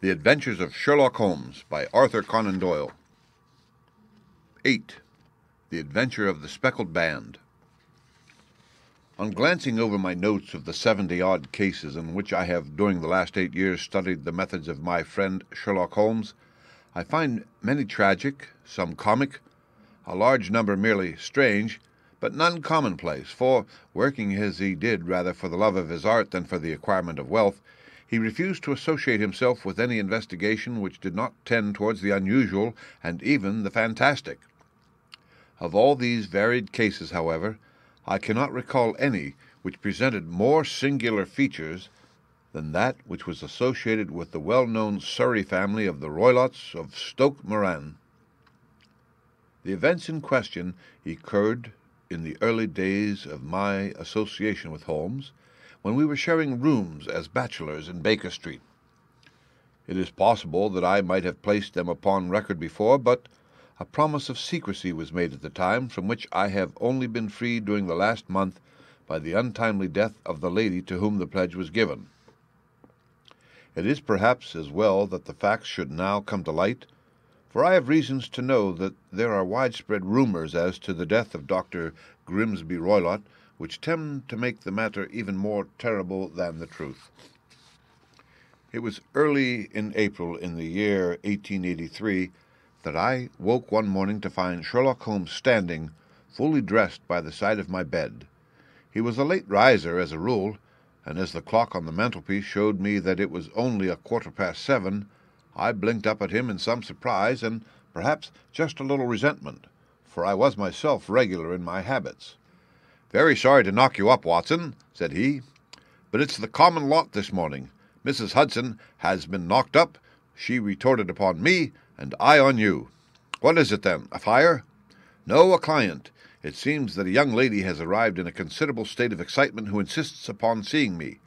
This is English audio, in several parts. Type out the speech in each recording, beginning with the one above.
The Adventures of Sherlock Holmes by Arthur Conan Doyle. 8. The Adventure of the Speckled Band. On glancing over my notes of the 70-odd cases in which I have during the last 8 years studied the methods of my friend Sherlock Holmes, I find many tragic, some comic, a large number merely strange, but none commonplace, for, working as he did rather for the love of his art than for the acquirement of wealth, he refused to associate himself with any investigation which did not tend towards the unusual and even the fantastic. Of all these varied cases, however, I cannot recall any which presented more singular features than that which was associated with the well-known Surrey family of the Roylotts of Stoke Moran. The events in question occurred in the early days of my association with Holmes, when we were sharing rooms as bachelors in Baker Street. It is possible that I might have placed them upon record before, but a promise of secrecy was made at the time, from which I have only been freed during the last month by the untimely death of the lady to whom the pledge was given. It is perhaps as well that the facts should now come to light, for I have reasons to know that there are widespread rumors as to the death of Dr. Grimsby Roylott, which tend to make the matter even more terrible than the truth. It was early in April in the year 1883 that I woke one morning to find Sherlock Holmes standing, fully dressed, by the side of my bed. He was a late riser as a rule, and as the clock on the mantelpiece showed me that it was only 7:15, I blinked up at him in some surprise and perhaps just a little resentment, for I was myself regular in my habits. "Very sorry to knock you up, Watson," said he, "but it's the common lot this morning. Mrs. Hudson has been knocked up. She retorted upon me, and I on you. What is it, then? A fire?" "No, a client. It seems that a young lady has arrived in a considerable state of excitement who insists upon seeing me.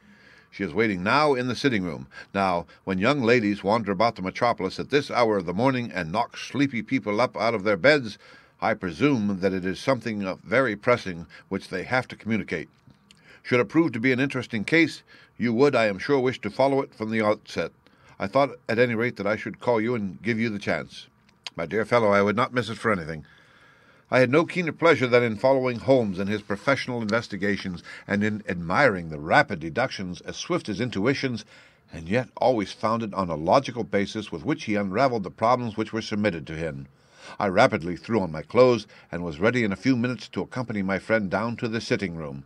She is waiting now in the sitting-room. Now, when young ladies wander about the metropolis at this hour of the morning and knock sleepy people up out of their beds, I presume that it is something very pressing which they have to communicate. Should it prove to be an interesting case, you would, I am sure, wish to follow it from the outset. I thought, at any rate, that I should call you and give you the chance." "My dear fellow, I would not miss it for anything." I had no keener pleasure than in following Holmes in his professional investigations, and in admiring the rapid deductions, as swift as intuitions, and yet always founded on a logical basis with which he unravelled the problems which were submitted to him. I rapidly threw on my clothes, and was ready in a few minutes to accompany my friend down to the sitting-room.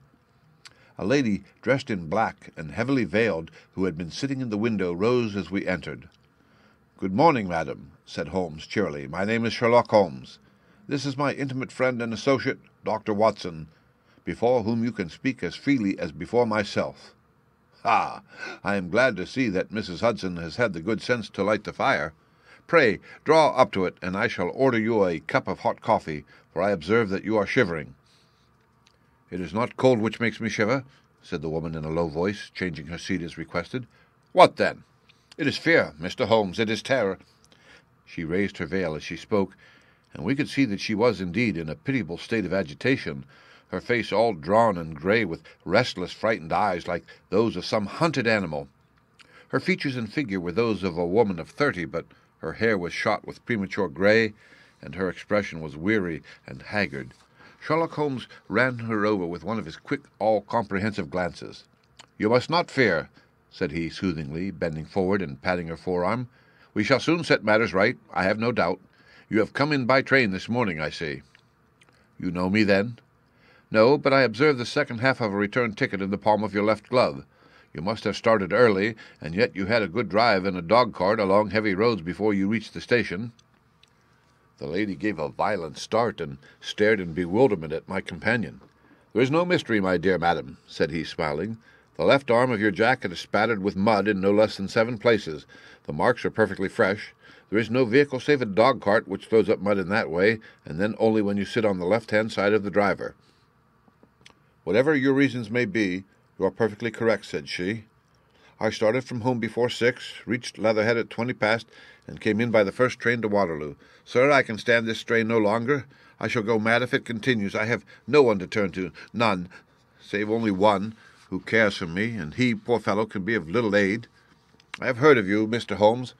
A lady dressed in black and heavily veiled, who had been sitting in the window, rose as we entered. "Good morning, madam," said Holmes cheerily. "My name is Sherlock Holmes. This is my intimate friend and associate, Dr. Watson, before whom you can speak as freely as before myself. Ha! I am glad to see that Mrs. Hudson has had the good sense to light the fire. Pray, draw up to it, and I shall order you a cup of hot coffee, for I observe that you are shivering." "It is not cold which makes me shiver," said the woman in a low voice, changing her seat as requested. "What then?" "It is fear, Mr. Holmes, it is terror." She raised her veil as she spoke, and we could see that she was indeed in a pitiable state of agitation, her face all drawn and grey, with restless, frightened eyes like those of some hunted animal. Her features and figure were those of a woman of 30, but her hair was shot with premature grey, and her expression was weary and haggard. Sherlock Holmes ran her over with one of his quick, all-comprehensive glances. "You must not fear," said he soothingly, bending forward and patting her forearm. "We shall soon set matters right, I have no doubt. You have come in by train this morning, I see." "You know me, then?" "No, but I observed the second half of a return ticket in the palm of your left glove. You must have started early, and yet you had a good drive in a dog-cart along heavy roads before you reached the station." The lady gave a violent start, and stared in bewilderment at my companion. "There is no mystery, my dear madam," said he, smiling. "The left arm of your jacket is spattered with mud in no less than 7 places. The marks are perfectly fresh. There is no vehicle save a dog-cart which throws up mud in that way, and then only when you sit on the left-hand side of the driver." "Whatever your reasons may be, you are perfectly correct," said she. "I started from home before 6, reached Leatherhead at 20 past, and came in by the first train to Waterloo. Sir, I can stand this strain no longer. I shall go mad if it continues. I have no one to turn to, none, save only one, who cares for me, and he, poor fellow, can be of little aid. I have heard of you, Mr. Holmes.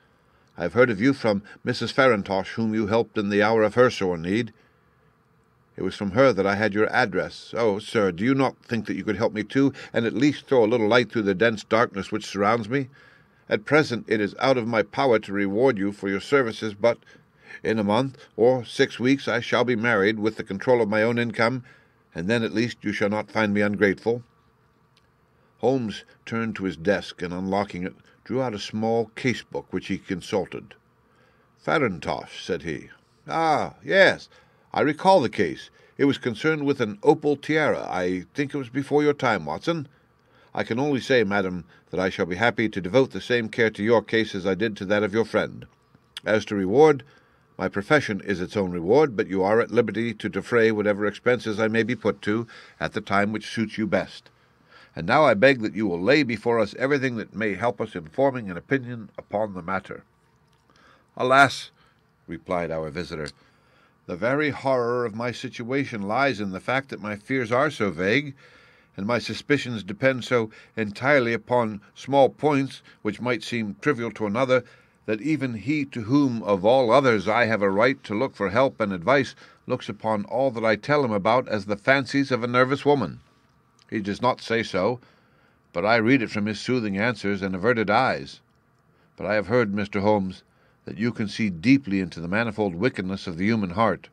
I have heard of you from Mrs. Farintosh, whom you helped in the hour of her sore need. It was from her that I had your address. Oh, sir, do you not think that you could help me too, and at least throw a little light through the dense darkness which surrounds me? At present it is out of my power to reward you for your services, but in a month or 6 weeks I shall be married, with the control of my own income, and then at least you shall not find me ungrateful." Holmes turned to his desk, and unlocking it, drew out a small case-book which he consulted. "Farintosh," said he. "Ah, yes, I recall the case. It was concerned with an opal tiara. I think it was before your time, Watson. I can only say, madam, that I shall be happy to devote the same care to your case as I did to that of your friend. As to reward, my profession is its own reward, but you are at liberty to defray whatever expenses I may be put to at the time which suits you best. And now I beg that you will lay before us everything that may help us in forming an opinion upon the matter." "Alas," replied our visitor, "the very horror of my situation lies in the fact that my fears are so vague, and my suspicions depend so entirely upon small points which might seem trivial to another, that even he to whom of all others I have a right to look for help and advice looks upon all that I tell him about as the fancies of a nervous woman. He does not say so, but I read it from his soothing answers and averted eyes. But I have heard, Mr. Holmes, that you can see deeply into the manifold wickedness of the human heart.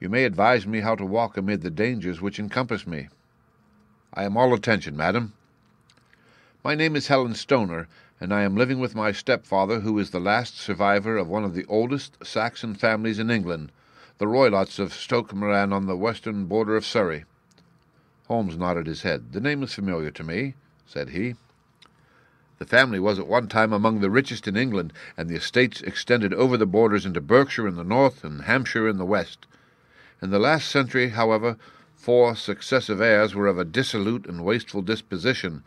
You may advise me how to walk amid the dangers which encompass me." "I am all attention, madam." "My name is Helen Stoner, and I am living with my stepfather, who is the last survivor of one of the oldest Saxon families in England, the Roylotts of Stoke Moran on the western border of Surrey." Holmes nodded his head. "The name is familiar to me," said he. "The family was at one time among the richest in England, and the estates extended over the borders into Berkshire in the north and Hampshire in the west. In the last century, however, 4 successive heirs were of a dissolute and wasteful disposition,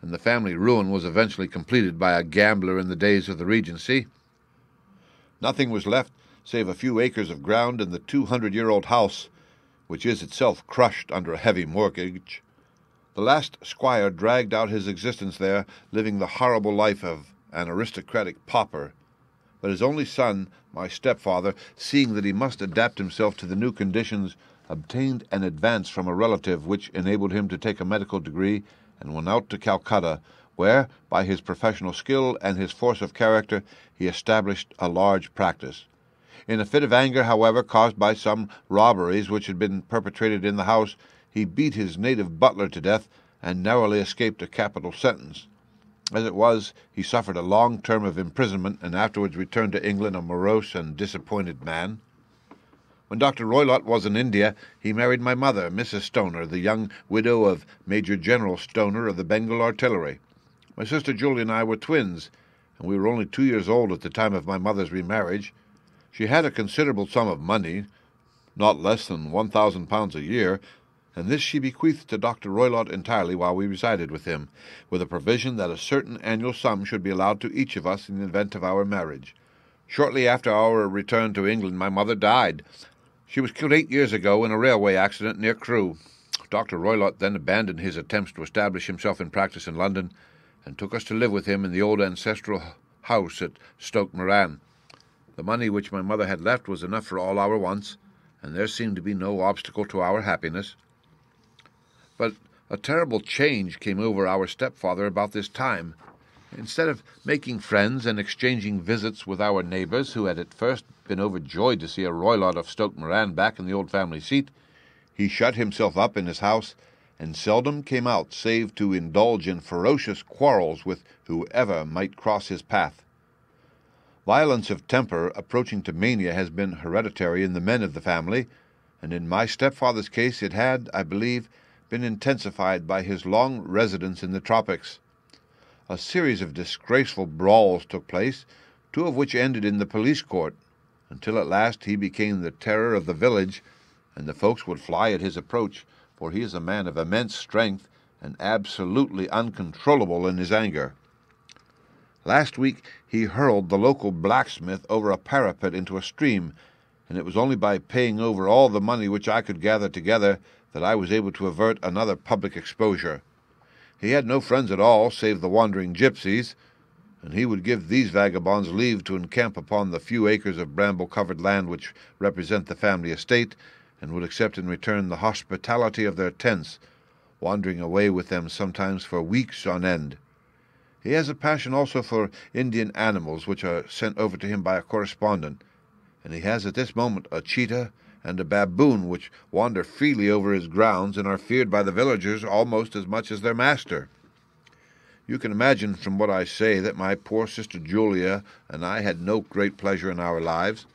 and the family ruin was eventually completed by a gambler in the days of the Regency. Nothing was left save a few acres of ground and the 200-year-old house, which is itself crushed under a heavy mortgage. The last squire dragged out his existence there, living the horrible life of an aristocratic pauper. But his only son, my stepfather, seeing that he must adapt himself to the new conditions, obtained an advance from a relative which enabled him to take a medical degree, and went out to Calcutta, where, by his professional skill and his force of character, he established a large practice. In a fit of anger, however, caused by some robberies which had been perpetrated in the house, he beat his native butler to death, and narrowly escaped a capital sentence. As it was, he suffered a long term of imprisonment, and afterwards returned to England a morose and disappointed man. When Dr. Roylott was in India, he married my mother, Mrs. Stoner, the young widow of Major General Stoner of the Bengal Artillery. My sister Julie and I were twins, and we were only 2 years old at the time of my mother's remarriage. She had a considerable sum of money, not less than £1,000 a year, and this she bequeathed to Dr. Roylott entirely while we resided with him, with a provision that a certain annual sum should be allowed to each of us in the event of our marriage. Shortly after our return to England, my mother died. She was killed 8 years ago in a railway accident near Crewe. Dr. Roylott then abandoned his attempts to establish himself in practice in London, and took us to live with him in the old ancestral house at Stoke Moran. The money which my mother had left was enough for all our wants, and there seemed to be no obstacle to our happiness. But a terrible change came over our stepfather about this time. Instead of making friends and exchanging visits with our neighbours, who had at first been overjoyed to see a Roylott of Stoke Moran back in the old family seat, he shut himself up in his house, and seldom came out save to indulge in ferocious quarrels with whoever might cross his path. Violence of temper approaching to mania has been hereditary in the men of the family, and in my stepfather's case it had, I believe, been intensified by his long residence in the tropics. A series of disgraceful brawls took place, 2 of which ended in the police court, until at last he became the terror of the village, and the folks would fly at his approach, for he is a man of immense strength and absolutely uncontrollable in his anger. Last week he hurled the local blacksmith over a parapet into a stream, and it was only by paying over all the money which I could gather together that I was able to avert another public exposure. He had no friends at all, save the wandering gypsies, and he would give these vagabonds leave to encamp upon the few acres of bramble-covered land which represent the family estate, and would accept in return the hospitality of their tents, wandering away with them sometimes for weeks on end. He has a passion also for Indian animals, which are sent over to him by a correspondent, and he has at this moment a cheetah and a baboon which wander freely over his grounds and are feared by the villagers almost as much as their master. You can imagine from what I say that my poor sister Julia and I had no great pleasure in our lives.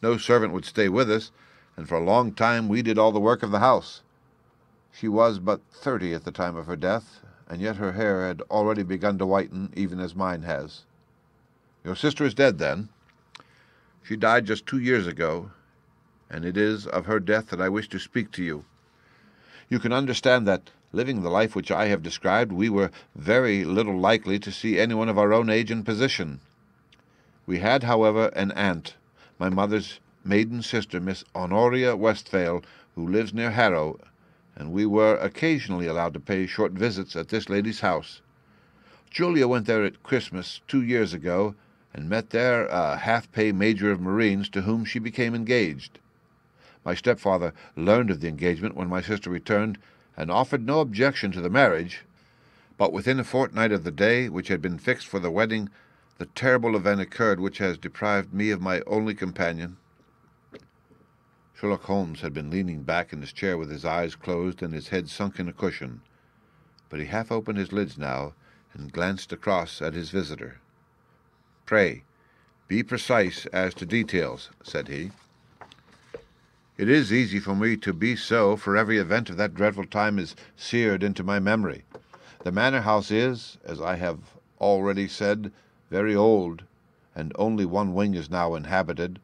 No servant would stay with us, and for a long time we did all the work of the house. She was but 30 at the time of her death, and yet her hair had already begun to whiten, even as mine has. Your sister is dead, then? She died just 2 years ago, and it is of her death that I wish to speak to you. You can understand that, living the life which I have described, we were very little likely to see anyone of our own age and position. We had, however, an aunt, my mother's maiden sister, Miss Honoria Westphale, who lives near Harrow, and we were occasionally allowed to pay short visits at this lady's house. Julia went there at Christmas 2 years ago, and met there a half-pay major of marines to whom she became engaged. My stepfather learned of the engagement when my sister returned, and offered no objection to the marriage, but within a fortnight of the day which had been fixed for the wedding, the terrible event occurred which has deprived me of my only companion. Sherlock Holmes had been leaning back in his chair with his eyes closed and his head sunk in a cushion, but he half opened his lids now and glanced across at his visitor. "Pray, be precise as to details," said he. "It is easy for me to be so, for every event of that dreadful time is seared into my memory. The manor house is, as I have already said, very old, and only one wing is now inhabited.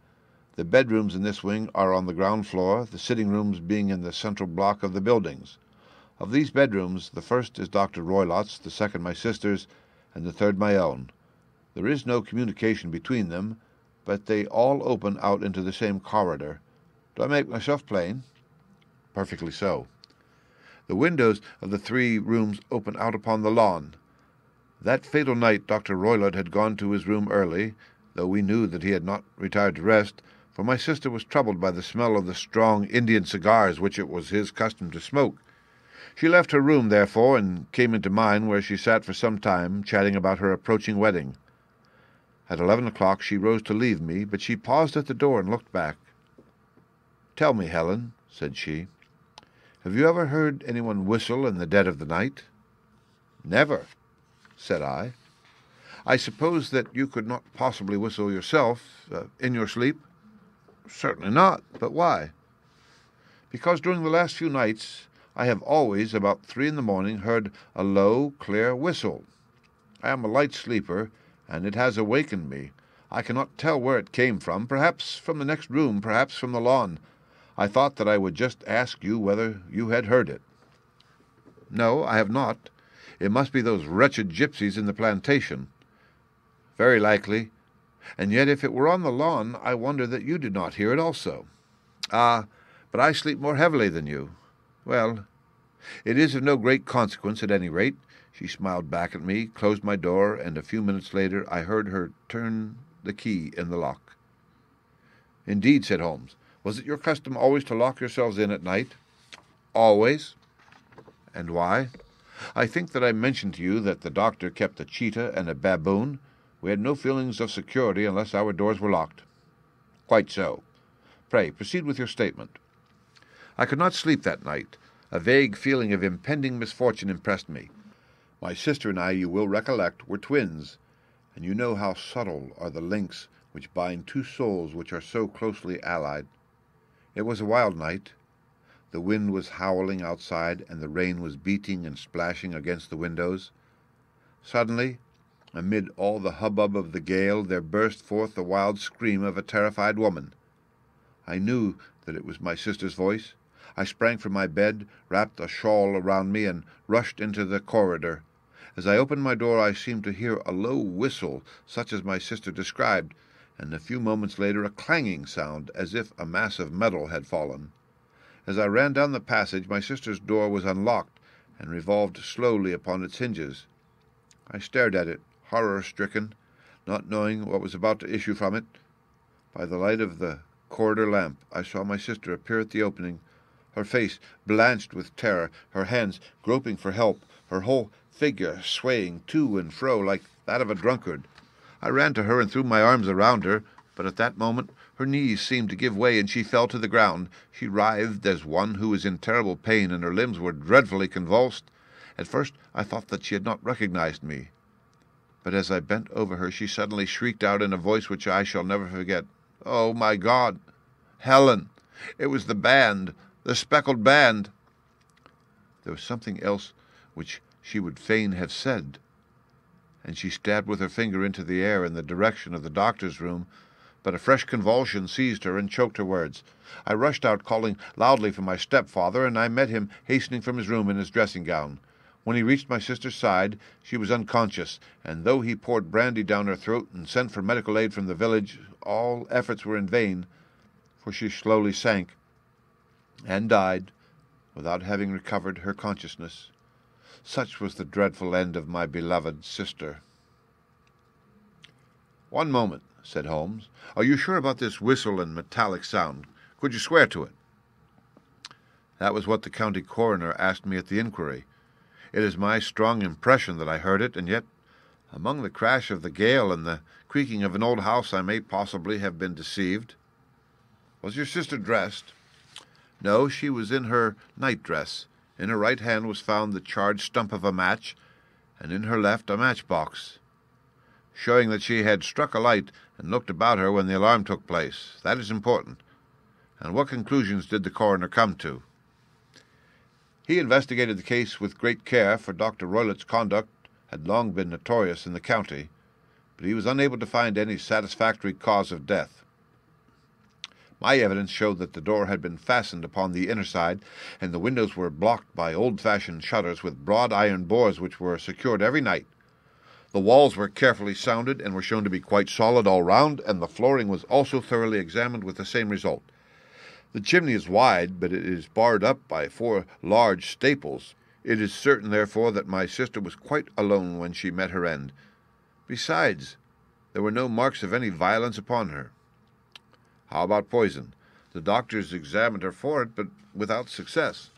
The bedrooms in this wing are on the ground floor, the sitting-rooms being in the central block of the buildings. Of these bedrooms, the first is Dr. Roylott's, the second my sister's, and the third my own. There is no communication between them, but they all open out into the same corridor. Do I make myself plain?" "Perfectly so." "The windows of the 3 rooms open out upon the lawn. That fatal night Dr. Roylott had gone to his room early, though we knew that he had not retired to rest, for my sister was troubled by the smell of the strong Indian cigars which it was his custom to smoke. She left her room, therefore, and came into mine, where she sat for some time, chatting about her approaching wedding. At 11 o'clock she rose to leave me, but she paused at the door and looked back. "Tell me, Helen," said she, "have you ever heard anyone whistle in the dead of the night?" "Never," said I. "I suppose that you could not possibly whistle yourself, in your sleep?" "Certainly not. But why?" "Because during the last few nights I have always, about 3 in the morning, heard a low, clear whistle. I am a light sleeper, and it has awakened me. I cannot tell where it came from, perhaps from the next room, perhaps from the lawn. I thought that I would just ask you whether you had heard it." "No, I have not. It must be those wretched gypsies in the plantation." "Very likely. And yet if it were on the lawn, I wonder that you did not hear it also." "Ah, but I sleep more heavily than you. Well, it is of no great consequence at any rate." She smiled back at me, closed my door, and a few minutes later I heard her turn the key in the lock. "Indeed," said Holmes. "Was it your custom always to lock yourselves in at night?" "Always." "And why?" "I think that I mentioned to you that the doctor kept a cheetah and a baboon. We had no feelings of security unless our doors were locked." "Quite so. Pray, proceed with your statement." "I could not sleep that night. A vague feeling of impending misfortune impressed me. My sister and I, you will recollect, were twins, and you know how subtle are the links which bind 2 souls which are so closely allied. It was a wild night. The wind was howling outside, and the rain was beating and splashing against the windows. Suddenly, amid all the hubbub of the gale, there burst forth the wild scream of a terrified woman. I knew that it was my sister's voice. I sprang from my bed, wrapped a shawl around me, and rushed into the corridor. As I opened my door, I seemed to hear a low whistle, such as my sister described, and a few moments later a clanging sound, as if a mass of metal had fallen. As I ran down the passage, my sister's door was unlocked and revolved slowly upon its hinges. I stared at it, horror-stricken, not knowing what was about to issue from it. By the light of the corridor lamp, I saw my sister appear at the opening, her face blanched with terror, her hands groping for help, her whole figure swaying to and fro like that of a drunkard. I ran to her and threw my arms around her, but at that moment her knees seemed to give way and she fell to the ground. She writhed as one who is in terrible pain, and her limbs were dreadfully convulsed. At first I thought that she had not recognized me, but as I bent over her she suddenly shrieked out in a voice which I shall never forget, "Oh, my God! Helen! It was the band, the Speckled band!" There was something else which she would fain have said, and she stabbed with her finger into the air in the direction of the doctor's room, but a fresh convulsion seized her and choked her words. I rushed out, calling loudly for my stepfather, and I met him hastening from his room in his dressing-gown. When he reached my sister's side, she was unconscious, and though he poured brandy down her throat and sent for medical aid from the village, all efforts were in vain, for she slowly sank and died without having recovered her consciousness. Such was the dreadful end of my beloved sister. "One moment," said Holmes. "Are you sure about this whistle and metallic sound? Could you swear to it?" "That was what the county coroner asked me at the inquiry. It is my strong impression that I heard it, and yet, among the crash of the gale and the creaking of an old house, I may possibly have been deceived." "Was your sister dressed?" "No, she was in her night-dress. In her right hand was found the charred stump of a match, and in her left a matchbox, showing that she had struck a light and looked about her when the alarm took place. That is important. And what conclusions did the coroner come to?" "He investigated the case with great care, for Dr. Roylott's conduct had long been notorious in the county, but he was unable to find any satisfactory cause of death. My evidence showed that the door had been fastened upon the inner side, and the windows were blocked by old-fashioned shutters with broad iron boards which were secured every night. The walls were carefully sounded and were shown to be quite solid all round, and the flooring was also thoroughly examined with the same result. The chimney is wide, but it is barred up by 4 large staples. It is certain, therefore, that my sister was quite alone when she met her end. Besides, there were no marks of any violence upon her." "How about poison?" "The doctors examined her for it, but without success."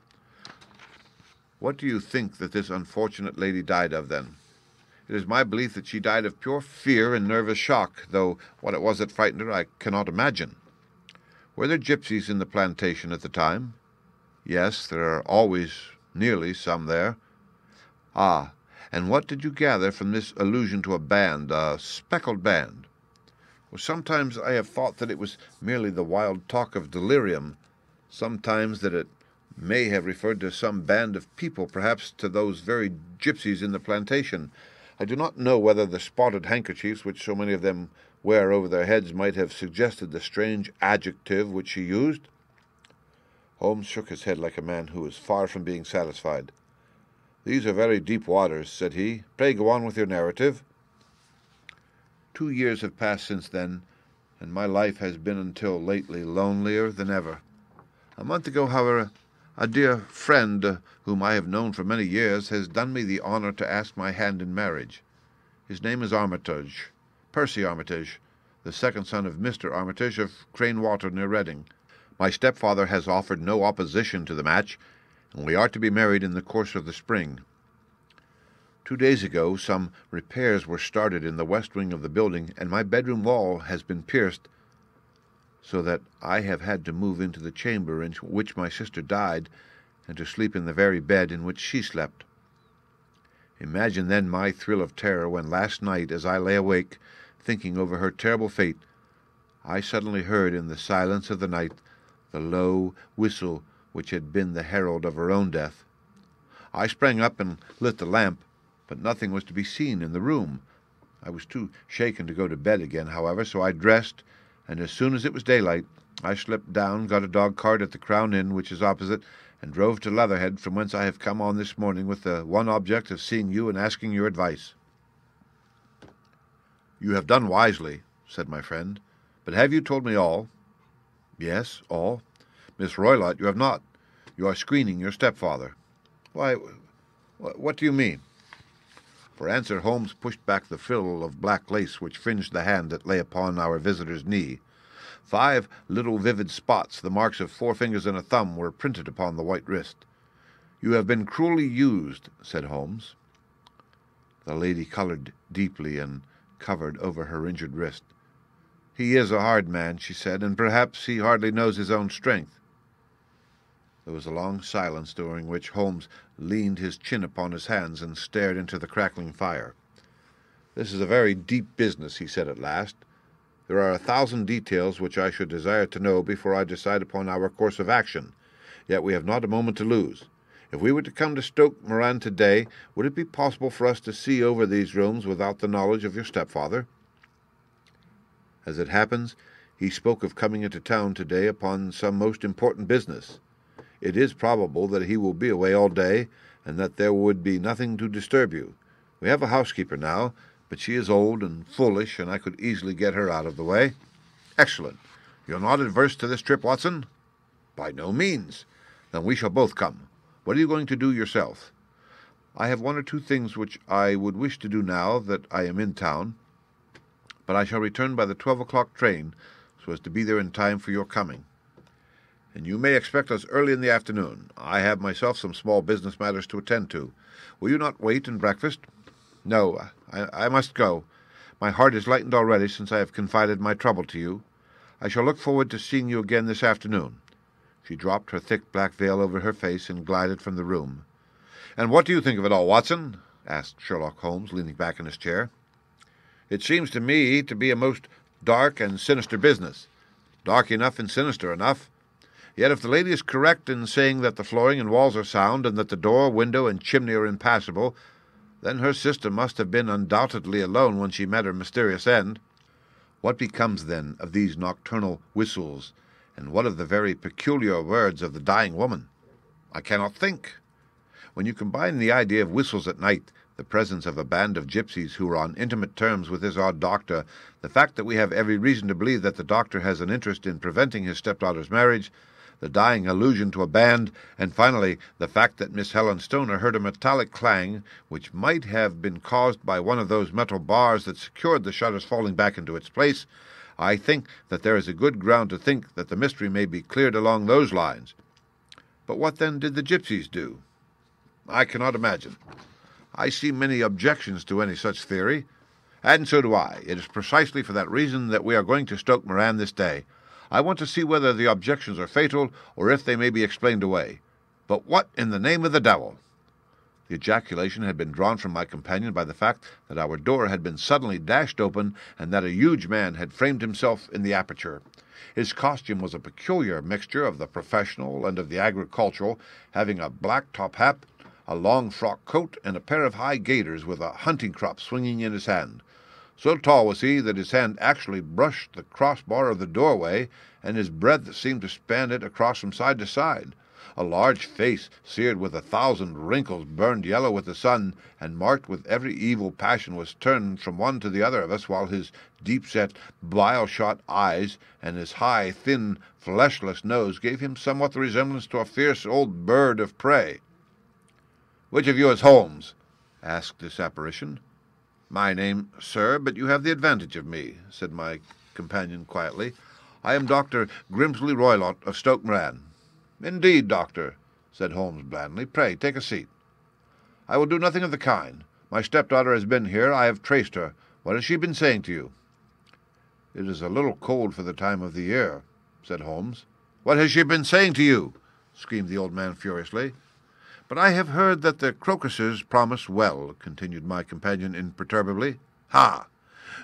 "What do you think that this unfortunate lady died of, then?" "It is my belief that she died of pure fear and nervous shock, though what it was that frightened her I cannot imagine." "Were there gypsies in the plantation at the time?" "Yes, there are always nearly some there." "Ah, and what did you gather from this allusion to a band, a speckled band?" "Well, sometimes I have thought that it was merely the wild talk of delirium, sometimes that it may have referred to some band of people, perhaps to those very gypsies in the plantation. I do not know whether the spotted handkerchiefs which so many of them wear over their heads might have suggested the strange adjective which she used." Holmes shook his head like a man who was far from being satisfied. "These are very deep waters," said he. "Pray go on with your narrative." 2 years have passed since then, and my life has been until lately lonelier than ever. A month ago, however, a dear friend, whom I have known for many years, has done me the honor to ask my hand in marriage. His name is Armitage, Percy Armitage, the second son of Mr. Armitage of Crane Water near Reading. My stepfather has offered no opposition to the match, and we are to be married in the course of the spring. 2 days ago some repairs were started in the west wing of the building, and my bedroom wall has been pierced, so that I have had to move into the chamber in which my sister died, and to sleep in the very bed in which she slept. Imagine then my thrill of terror when last night, as I lay awake, thinking over her terrible fate, I suddenly heard in the silence of the night the low whistle which had been the herald of her own death. I sprang up and lit the lamp, but nothing was to be seen in the room. I was too shaken to go to bed again, however, so I dressed, and as soon as it was daylight, I slipped down, got a dog-cart at the Crown Inn, which is opposite, and drove to Leatherhead, from whence I have come on this morning with the one object of seeing you and asking your advice." "You have done wisely," said my friend. "But have you told me all?" "Yes, all." "Miss Roylott, you have not. You are screening your stepfather." "Why, what do you mean?" For answer, Holmes pushed back the frill of black lace which fringed the hand that lay upon our visitor's knee. 5 little vivid spots, the marks of 4 fingers and a thumb, were printed upon the white wrist. "You have been cruelly used," said Holmes. The lady colored deeply and covered over her injured wrist. "He is a hard man," she said, "and perhaps he hardly knows his own strength." There was a long silence, during which Holmes leaned his chin upon his hands and stared into the crackling fire. "This is a very deep business," he said at last. "There are 1,000 details which I should desire to know before I decide upon our course of action. Yet we have not a moment to lose. If we were to come to Stoke Moran today, would it be possible for us to see over these rooms without the knowledge of your stepfather?" As it happens, he spoke of coming into town today upon some most important business. It is probable that he will be away all day, and that there would be nothing to disturb you. We have a housekeeper now, but she is old and foolish, and I could easily get her out of the way." "Excellent. You're not averse to this trip, Watson?" "By no means." "Then we shall both come. What are you going to do yourself?" "I have 1 or 2 things which I would wish to do now that I am in town, but I shall return by the 12 o'clock train, so as to be there in time for your coming." "And you may expect us early in the afternoon. I have myself some small business matters to attend to. Will you not wait and breakfast?" "No, I must go. My heart is lightened already since I have confided my trouble to you. I shall look forward to seeing you again this afternoon." She dropped her thick black veil over her face and glided from the room. "And what do you think of it all, Watson?" asked Sherlock Holmes, leaning back in his chair. "It seems to me to be a most dark and sinister business. Dark enough and sinister enough. Yet if the lady is correct in saying that the flooring and walls are sound, and that the door, window, and chimney are impassable, then her sister must have been undoubtedly alone when she met her mysterious end. What becomes, then, of these nocturnal whistles, and what of the very peculiar words of the dying woman? I cannot think. When you combine the idea of whistles at night, the presence of a band of gypsies who are on intimate terms with this odd doctor, the fact that we have every reason to believe that the doctor has an interest in preventing his stepdaughter's marriage, the dying allusion to a band, and finally the fact that Miss Helen Stoner heard a metallic clang which might have been caused by one of those metal bars that secured the shutters falling back into its place, I think that there is a good ground to think that the mystery may be cleared along those lines. But what then did the gypsies do? I cannot imagine. I see many objections to any such theory, and so do I. It is precisely for that reason that we are going to Stoke Moran this day. I want to see whether the objections are fatal, or if they may be explained away. But what in the name of the devil?" The ejaculation had been drawn from my companion by the fact that our door had been suddenly dashed open, and that a huge man had framed himself in the aperture. His costume was a peculiar mixture of the professional and of the agricultural, having a black top hat, a long frock coat, and a pair of high gaiters with a hunting crop swinging in his hand. So tall was he that his hand actually brushed the crossbar of the doorway, and his breadth seemed to span it across from side to side. A large face, seared with 1,000 wrinkles, burned yellow with the sun, and marked with every evil passion, was turned from one to the other of us, while his deep-set, bile-shot eyes and his high, thin, fleshless nose gave him somewhat the resemblance to a fierce old bird of prey. "Which of you is Holmes?" asked this apparition. "My name, sir, but you have the advantage of me," said my companion quietly. "I am Dr. Grimsley Roylott of Stoke Moran." "Indeed, doctor," said Holmes blandly. "Pray, take a seat." "I will do nothing of the kind. My stepdaughter has been here. I have traced her. What has she been saying to you?" "It is a little cold for the time of the year," said Holmes. "What has she been saying to you?" screamed the old man furiously. "But I have heard that the crocuses promise well," continued my companion imperturbably. "Ha!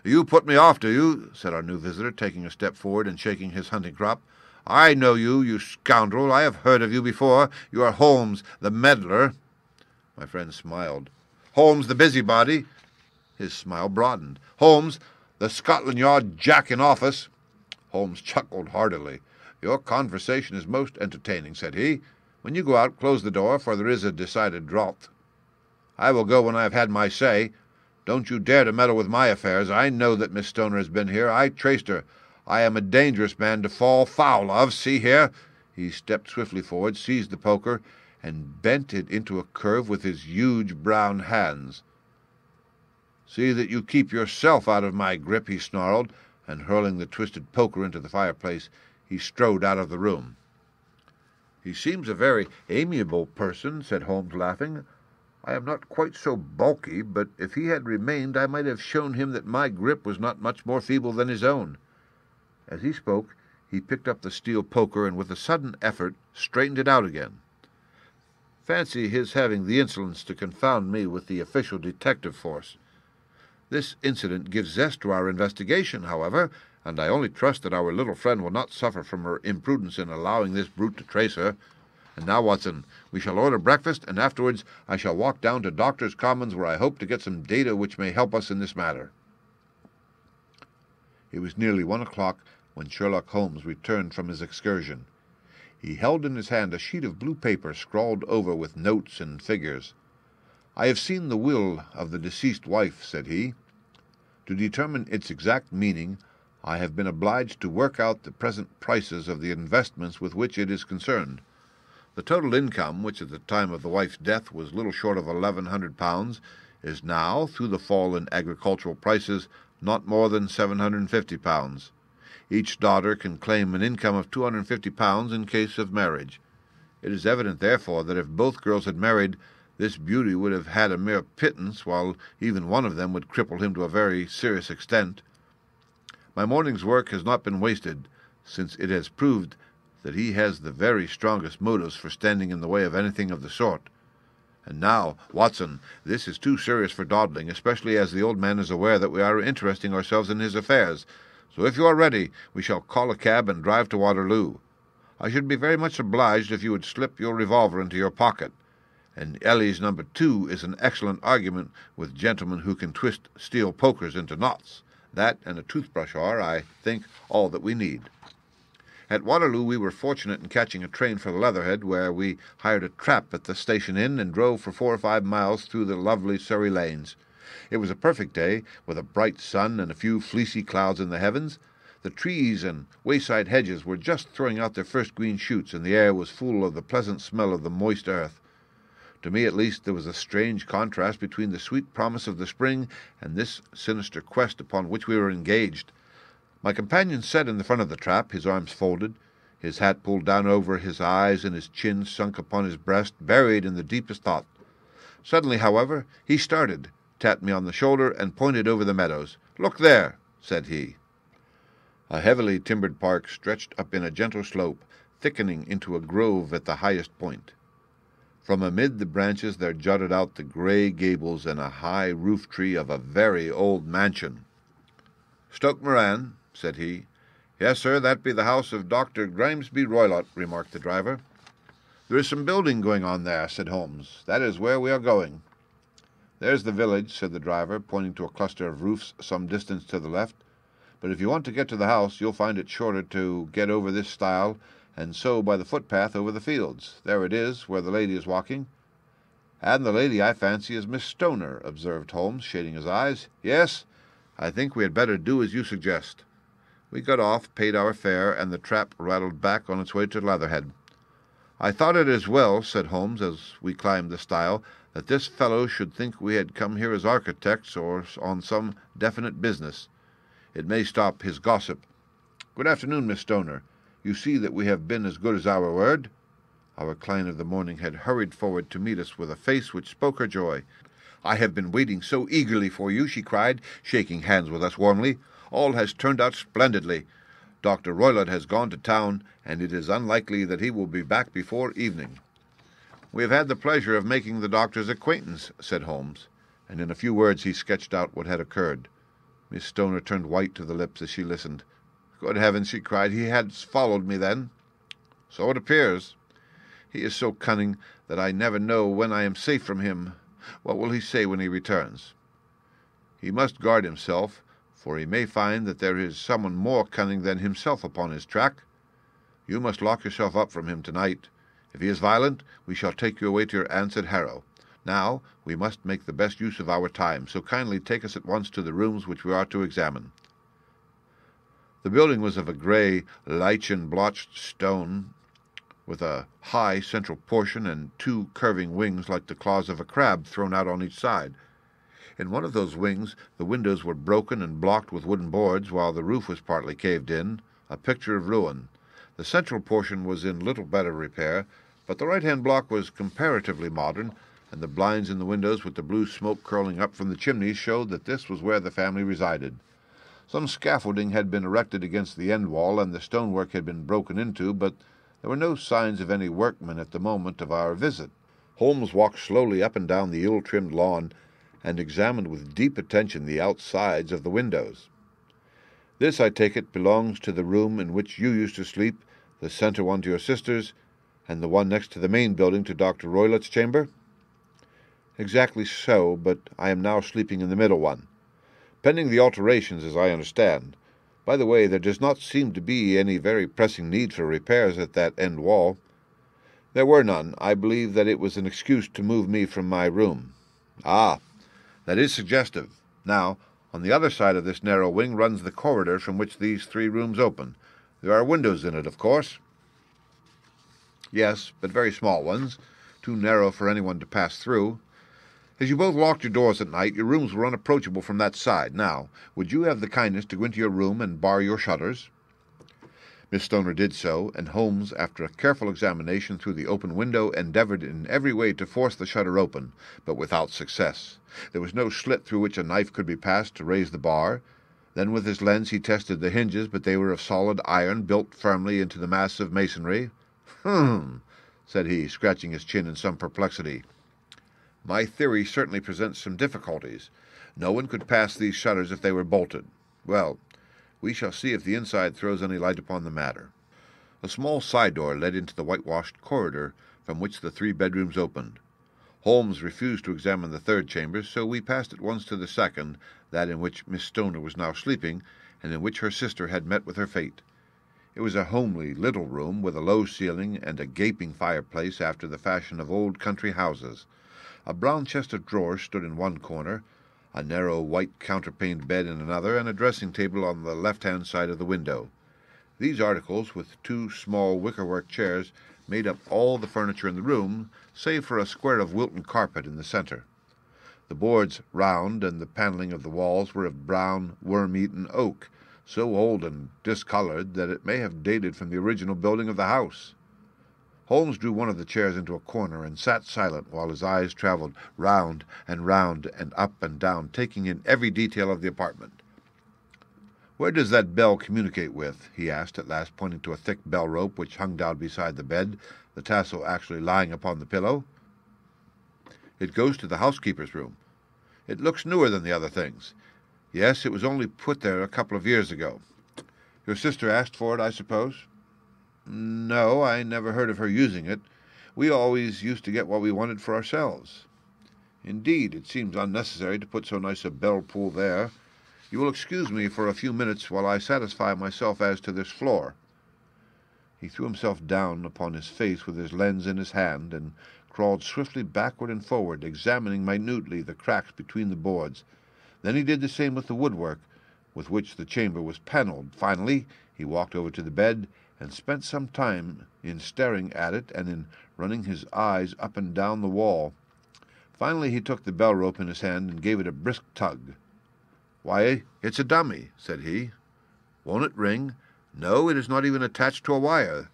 You put me off, do you?" said our new visitor, taking a step forward and shaking his hunting crop. "I know you, you scoundrel. I have heard of you before. You are Holmes, the meddler." My friend smiled. "Holmes, the busybody." His smile broadened. "Holmes, the Scotland Yard Jack in office." Holmes chuckled heartily. "Your conversation is most entertaining," said he. "When you go out, close the door, for there is a decided draught." "I will go when I have had my say. Don't you dare to meddle with my affairs. I know that Miss Stoner has been here. I traced her. I am a dangerous man to fall foul of. See here." He stepped swiftly forward, seized the poker, and bent it into a curve with his huge brown hands. "See that you keep yourself out of my grip," he snarled, and hurling the twisted poker into the fireplace, he strode out of the room. "He seems a very amiable person," said Holmes, laughing. "I am not quite so bulky, but if he had remained I might have shown him that my grip was not much more feeble than his own." As he spoke, he picked up the steel poker and with a sudden effort straightened it out again. Fancy his having the insolence to confound me with the official detective force. This incident gives zest to our investigation, however, and I only trust that our little friend will not suffer from her imprudence in allowing this brute to trace her. And now, Watson, we shall order breakfast, and afterwards I shall walk down to Doctors' Commons, where I hope to get some data which may help us in this matter." It was nearly 1 o'clock when Sherlock Holmes returned from his excursion. He held in his hand a sheet of blue paper scrawled over with notes and figures. "I have seen the will of the deceased wife," said he. "To determine its exact meaning, I have been obliged to work out the present prices of the investments with which it is concerned. The total income, which at the time of the wife's death was little short of £1,100, is now, through the fall in agricultural prices, not more than £750. Each daughter can claim an income of £250 in case of marriage. It is evident, therefore, that if both girls had married, this beauty would have had a mere pittance, while even one of them would cripple him to a very serious extent. My morning's work has not been wasted, since it has proved that he has the very strongest motives for standing in the way of anything of the sort. And now, Watson, this is too serious for dawdling, especially as the old man is aware that we are interesting ourselves in his affairs. So if you are ready, we shall call a cab and drive to Waterloo. I should be very much obliged if you would slip your revolver into your pocket. And Ellie's number 2 is an excellent argument with gentlemen who can twist steel pokers into knots. That and a toothbrush are, I think, all that we need." At Waterloo we were fortunate in catching a train for Leatherhead, where we hired a trap at the station inn and drove for 4 or 5 miles through the lovely Surrey lanes. It was a perfect day, with a bright sun and a few fleecy clouds in the heavens. The trees and wayside hedges were just throwing out their first green shoots, and the air was full of the pleasant smell of the moist earth. To me, at least, there was a strange contrast between the sweet promise of the spring and this sinister quest upon which we were engaged. My companion sat in the front of the trap, his arms folded, his hat pulled down over his eyes and his chin sunk upon his breast, buried in the deepest thought. Suddenly, however, he started, tapped me on the shoulder, and pointed over the meadows. "Look there," said he. A heavily timbered park stretched up in a gentle slope, thickening into a grove at the highest point. From amid the branches there jutted out the grey gables and a high roof-tree of a very old mansion. "Stoke Moran," said he. "Yes, sir, that be the house of Dr. Grimesby Roylott," remarked the driver. "There is some building going on there," said Holmes. "That is where we are going." "There's the village," said the driver, pointing to a cluster of roofs some distance to the left. "But if you want to get to the house, you'll find it shorter to get over this stile, and so by the footpath over the fields. There it is, where the lady is walking." "And the lady, I fancy, is Miss Stoner," observed Holmes, shading his eyes. "Yes, I think we had better do as you suggest." We got off, paid our fare, and the trap rattled back on its way to Leatherhead. "I thought it as well," said Holmes, as we climbed the stile, "that this fellow should think we had come here as architects or on some definite business. It may stop his gossip. Good afternoon, Miss Stoner. You see that we have been as good as our word." Our client of the morning had hurried forward to meet us with a face which spoke her joy. "I have been waiting so eagerly for you," she cried, shaking hands with us warmly. "All has turned out splendidly. Dr. Roylott has gone to town, and it is unlikely that he will be back before evening." "We have had the pleasure of making the doctor's acquaintance," said Holmes, and in a few words he sketched out what had occurred. Miss Stoner turned white to the lips as she listened. "Good heavens!" she cried. "He has followed me, then?" "So it appears. He is so cunning that I never know when I am safe from him. What will he say when he returns?" "He must guard himself, for he may find that there is someone more cunning than himself upon his track. You must lock yourself up from him tonight. If he is violent, we shall take you away to your aunt's at Harrow. Now we must make the best use of our time, so kindly take us at once to the rooms which we are to examine." The building was of a grey, lichen-blotched stone, with a high central portion and 2 curving wings like the claws of a crab thrown out on each side. In one of those wings, the windows were broken and blocked with wooden boards, while the roof was partly caved in, a picture of ruin. The central portion was in little better repair, but the right-hand block was comparatively modern, and the blinds in the windows with the blue smoke curling up from the chimneys showed that this was where the family resided. Some scaffolding had been erected against the end wall, and the stonework had been broken into, but there were no signs of any workmen at the moment of our visit. Holmes walked slowly up and down the ill-trimmed lawn and examined with deep attention the outsides of the windows. "This, I take it, belongs to the room in which you used to sleep, the center one to your sisters, and the one next to the main building to Dr. Roylott's chamber?" "Exactly so, but I am now sleeping in the middle one. Pending the alterations, as I understand. By the way, there does not seem to be any very pressing need for repairs at that end wall." "There were none. I believe that it was an excuse to move me from my room." "Ah, that is suggestive. Now, on the other side of this narrow wing runs the corridor from which these 3 rooms open. There are windows in it, of course." "Yes, but very small ones, too narrow for anyone to pass through. As you both locked your doors at night, your rooms were unapproachable from that side. Now, would you have the kindness to go into your room and bar your shutters?" Miss Stoner did so, and Holmes, after a careful examination through the open window, endeavored in every way to force the shutter open, but without success. There was no slit through which a knife could be passed to raise the bar. Then with his lens he tested the hinges, but they were of solid iron, built firmly into the mass of masonry. Said he, scratching his chin in some perplexity. "My theory certainly presents some difficulties. No one could pass these shutters if they were bolted. Well, we shall see if the inside throws any light upon the matter." A small side door led into the whitewashed corridor from which the 3 bedrooms opened. Holmes refused to examine the 3rd chamber, so we passed at once to the 2nd, that in which Miss Stoner was now sleeping, and in which her sister had met with her fate. It was a homely little room, with a low ceiling and a gaping fireplace after the fashion of old country houses. A brown chest of drawers stood in one corner, a narrow white counterpaned bed in another, and a dressing-table on the left-hand side of the window. These articles, with 2 small wickerwork chairs, made up all the furniture in the room, save for a square of Wilton carpet in the center. The boards round, and the paneling of the walls were of brown, worm-eaten oak, so old and discolored that it may have dated from the original building of the house. Holmes drew one of the chairs into a corner and sat silent while his eyes traveled round and up and down, taking in every detail of the apartment. "Where does that bell communicate with?" he asked at last, pointing to a thick bell rope which hung down beside the bed, the tassel actually lying upon the pillow. "It goes to the housekeeper's room. It looks newer than the other things. Yes, it was only put there a couple of years ago. Your sister asked for it, I suppose?" "No, I never heard of her using it. We always used to get what we wanted for ourselves." "Indeed, it seems unnecessary to put so nice a bell pull there. You will excuse me for a few minutes while I satisfy myself as to this floor." He threw himself down upon his face with his lens in his hand, and crawled swiftly backward and forward, examining minutely the cracks between the boards. Then he did the same with the woodwork with which the chamber was panelled. Finally, he walked over to the bed, and spent some time in staring at it and in running his eyes up and down the wall. Finally he took the bell rope in his hand and gave it a brisk tug. "Why, it's a dummy," said he. "Won't it ring? No, it is not even attached to a wire.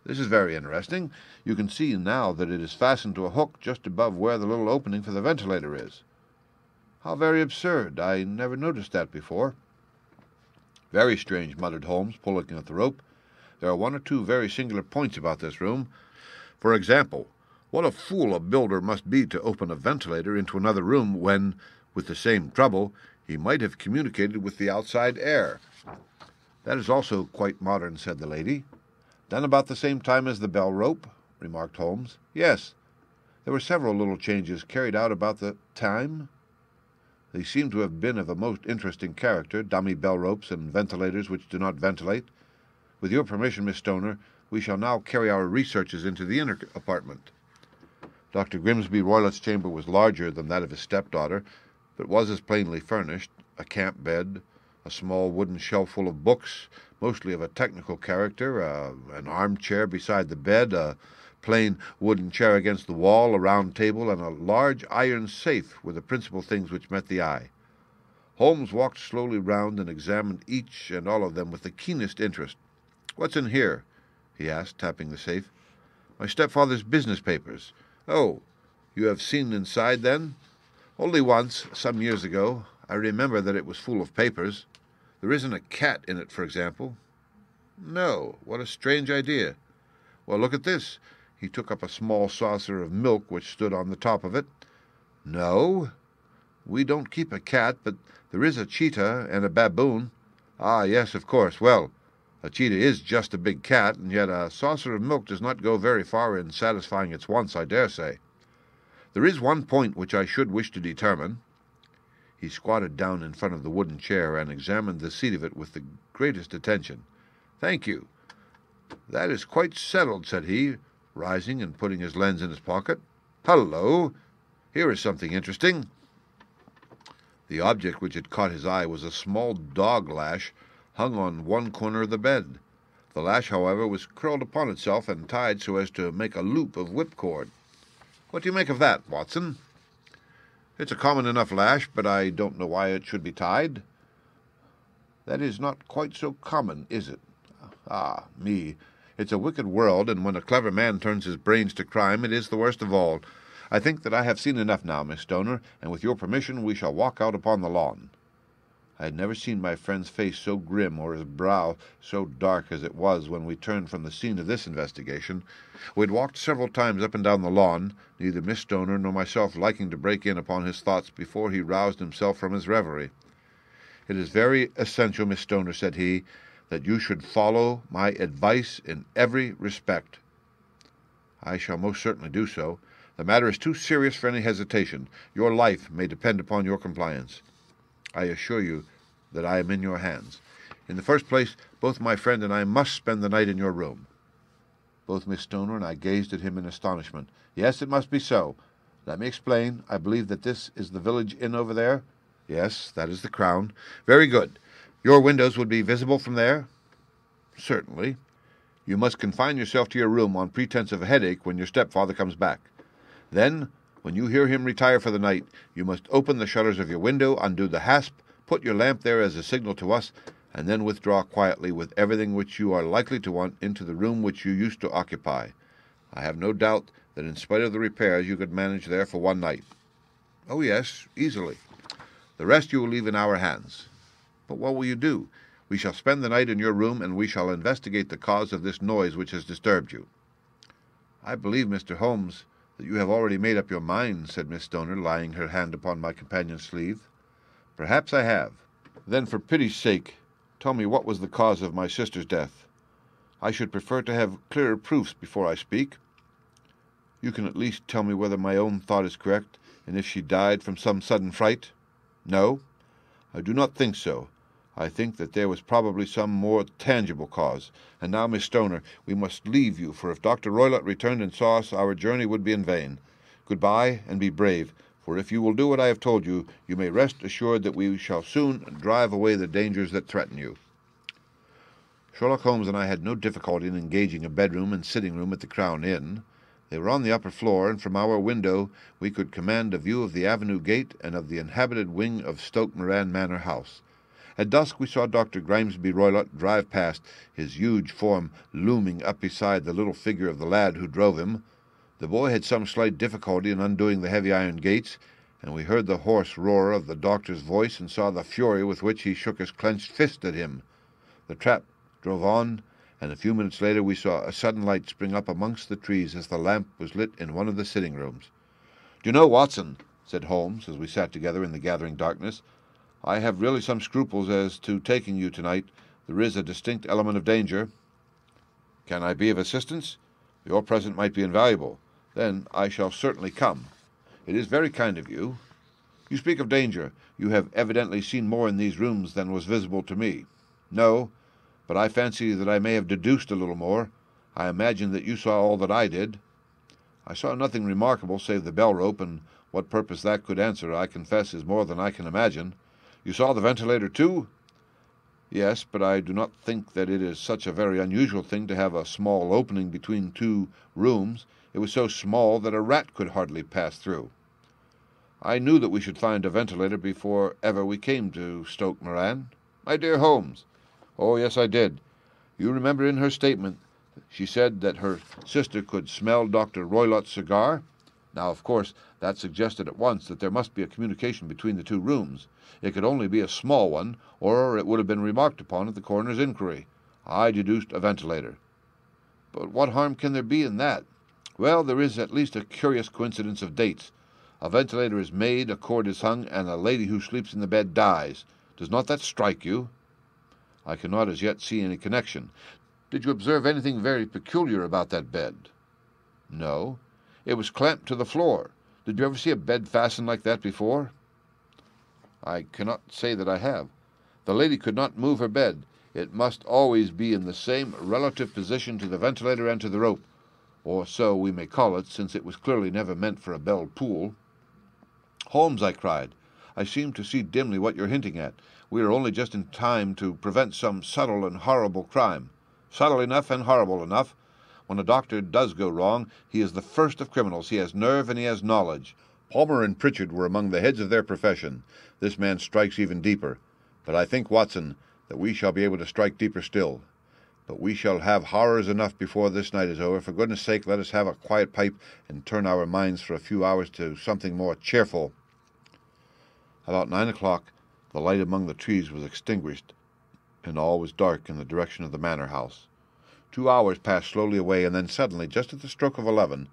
This is very interesting. You can see now that it is fastened to a hook just above where the little opening for the ventilator is." "How very absurd. I never noticed that before." "Very strange," muttered Holmes, pulling at the rope. "There are 1 or 2 very singular points about this room. For example, what a fool a builder must be to open a ventilator into another room when, with the same trouble, he might have communicated with the outside air." "That is also quite modern," said the lady. "Done about the same time as the bell rope?" remarked Holmes. "Yes. There were several little changes carried out about the time. They seem to have been of a most interesting character, dummy bell ropes and ventilators which do not ventilate. With your permission, Miss Stoner, we shall now carry our researches into the inner apartment." Dr. Grimsby Roylott's chamber was larger than that of his stepdaughter, but was as plainly furnished: a camp bed, a small wooden shelf full of books, mostly of a technical character, an armchair beside the bed, a plain wooden chair against the wall, a round table, and a large iron safe were the principal things which met the eye. Holmes walked slowly round and examined each and all of them with the keenest interest. "What's in here?" he asked, tapping the safe. "My stepfather's business papers." "Oh, you have seen inside, then?" "Only once, some years ago. I remember that it was full of papers. There isn't a cat in it, for example." "No. What a strange idea." "Well, look at this." He took up a small saucer of milk which stood on the top of it. "No, we don't keep a cat, but there is a cheetah and a baboon." "Ah, yes, of course. Well, a cheetah is just a big cat, and yet a saucer of milk does not go very far in satisfying its wants, I dare say. There is one point which I should wish to determine." He squatted down in front of the wooden chair and examined the seat of it with the greatest attention. "Thank you. That is quite settled," said he, rising and putting his lens in his pocket. "Hullo! Here is something interesting." The object which had caught his eye was a small dog lash hung on one corner of the bed. The lash, however, was curled upon itself and tied so as to make a loop of whipcord. "What do you make of that, Watson?" "It's a common enough lash, but I don't know why it should be tied." "That is not quite so common, is it? Ah, me! It's a wicked world, and when a clever man turns his brains to crime, it is the worst of all. I think that I have seen enough now, Miss Stoner, and with your permission we shall walk out upon the lawn." I had never seen my friend's face so grim or his brow so dark as it was when we turned from the scene of this investigation. We had walked several times up and down the lawn, neither Miss Stoner nor myself liking to break in upon his thoughts before he roused himself from his reverie. "It is very essential, Miss Stoner," said he, "that you should follow my advice in every respect." "I shall most certainly do so. The matter is too serious for any hesitation. Your life may depend upon your compliance. I assure you that I am in your hands. In the first place, both my friend and I must spend the night in your room." Both Miss Stoner and I gazed at him in astonishment. "Yes, it must be so. Let me explain. I believe that this is the village inn over there?" "Yes, that is the Crown." "Very good. Your windows would be visible from there?" "Certainly." "You must confine yourself to your room on pretense of a headache when your stepfather comes back. Then, when you hear him retire for the night, you must open the shutters of your window, undo the hasp, put your lamp there as a signal to us, and then withdraw quietly with everything which you are likely to want into the room which you used to occupy. I have no doubt that in spite of the repairs you could manage there for one night." "Oh, yes, easily." "The rest you will leave in our hands." "But what will you do?" "We shall spend the night in your room, and we shall investigate the cause of this noise which has disturbed you." "I believe, Mr. Holmes, that you have already made up your mind," said Miss Stoner, laying her hand upon my companion's sleeve. "Perhaps I have." "Then, for pity's sake, tell me what was the cause of my sister's death. I should prefer to have clearer proofs before I speak." "You can at least tell me whether my own thought is correct, and if she died from some sudden fright?" "No, I do not think so. I think that there was probably some more tangible cause. And now, Miss Stoner, we must leave you, for if Dr. Roylott returned and saw us, our journey would be in vain. Good-bye, and be brave, for if you will do what I have told you, you may rest assured that we shall soon drive away the dangers that threaten you." Sherlock Holmes and I had no difficulty in engaging a bedroom and sitting-room at the Crown Inn. They were on the upper floor, and from our window we could command a view of the avenue gate and of the inhabited wing of Stoke Moran Manor House. At dusk we saw Dr. Grimesby Roylott drive past, his huge form looming up beside the little figure of the lad who drove him. The boy had some slight difficulty in undoing the heavy iron gates, and we heard the hoarse roar of the doctor's voice and saw the fury with which he shook his clenched fist at him. The trap drove on, and a few minutes later we saw a sudden light spring up amongst the trees as the lamp was lit in one of the sitting-rooms. "Do you know, Watson," said Holmes, as we sat together in the gathering darkness, "I have really some scruples as to taking you tonight. There is a distinct element of danger." "Can I be of assistance?" "Your presence might be invaluable." "Then I shall certainly come." "It is very kind of you." "You speak of danger. You have evidently seen more in these rooms than was visible to me." "No, but I fancy that I may have deduced a little more. I imagine that you saw all that I did." "I saw nothing remarkable save the bell-rope, and what purpose that could answer, I confess, is more than I can imagine." "You saw the ventilator, too?" Yes, but I do not think that it is such a very unusual thing to have a small opening between two rooms. It was so small that a rat could hardly pass through. I knew that we should find a ventilator before ever we came to Stoke Moran. My dear Holmes. Oh, yes, I did. You remember in her statement she said that her sister could smell Dr. Roylott's cigar? Now, of course, that suggested at once that there must be a communication between the two rooms. It could only be a small one, or it would have been remarked upon at the coroner's inquiry. I deduced a ventilator. But what harm can there be in that? Well, there is at least a curious coincidence of dates. A ventilator is made, a cord is hung, and a lady who sleeps in the bed dies. Does not that strike you? I cannot as yet see any connection. Did you observe anything very peculiar about that bed? No. It was clamped to the floor. Did you ever see a bed fastened like that before? I cannot say that I have. The lady could not move her bed. It must always be in the same relative position to the ventilator and to the rope, or so we may call it, since it was clearly never meant for a bell pull. Holmes, I cried, I seem to see dimly what you're hinting at. We are only just in time to prevent some subtle and horrible crime. Subtle enough and horrible enough. When a doctor does go wrong, he is the first of criminals. He has nerve and he has knowledge. Palmer and Pritchard were among the heads of their profession. This man strikes even deeper. But I think, Watson, that we shall be able to strike deeper still. But we shall have horrors enough before this night is over. For goodness' sake, let us have a quiet pipe and turn our minds for a few hours to something more cheerful. About 9 o'clock, the light among the trees was extinguished, and all was dark in the direction of the manor house. 2 hours passed slowly away, and then suddenly, just at the stroke of 11,